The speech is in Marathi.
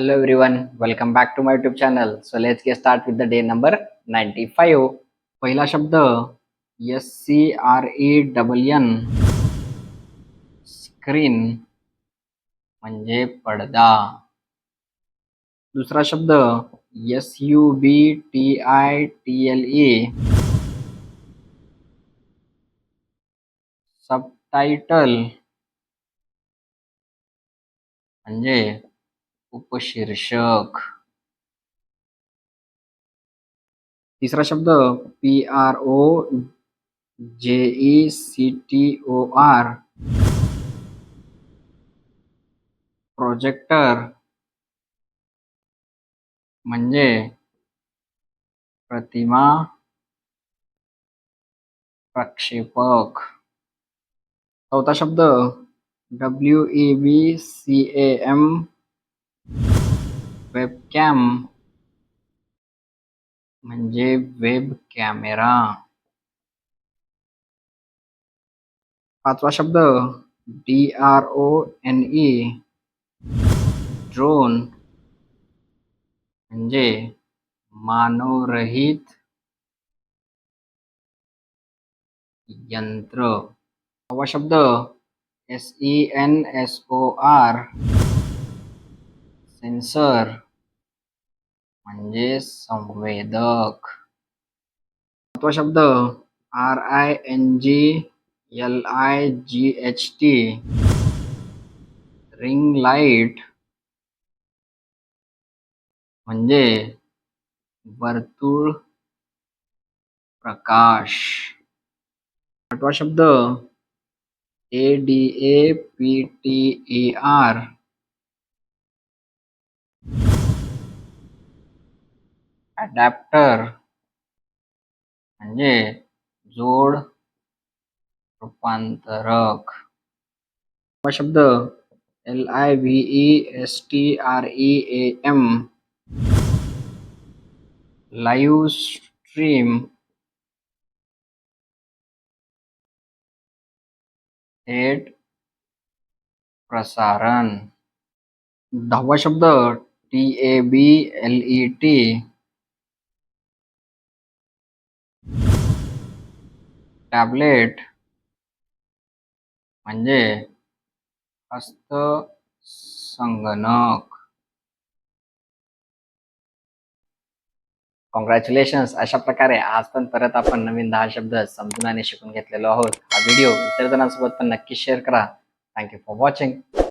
Hello everyone, welcome back to my YouTube channel. So let's get start with the day number 95. पहिला शब्द SCREN स्क्रीन म्हणजे पडदा. दुसरा शब्द SUBTITLE सबटायटल म्हणजे उपशीर्षक. तिसरा शब्द PROJECTOR प्रोजेक्टर म्हणजे प्रतिमा प्रक्षेपक. चौथा शब्द WEBCAM वेबकॅम म्हणजे वेब कॅमेरा. पाचवा शब्द DRONE ड्रोन म्हणजे मानवरहित यंत्र. सहावा शब्द SENSOR सेन्सर म्हणजे संवेदक. सातवा शब्द RINGLIGHT रिंग लाईट म्हणजे वर्तुळ प्रकाश. आठवा शब्द ADAPTER अडॅप्टर म्हणजे जोड रूपांतरक. नववा शब्द LIVESTREAM लाईव्ह स्ट्रीम थेट प्रसारण. दहावा शब्द TABLET टॅबलेट म्हणजे हस्तसंगणक. कॉंग्रॅच्युलेशन्स. अशा प्रकारे आज पण परत आपण नवीन 10 शब्द समजून आणि शिकून घेतलेलो आहोत. हा व्हिडिओ इतर जणांसोबत पण नक्की शेअर करा. Thank you for watching.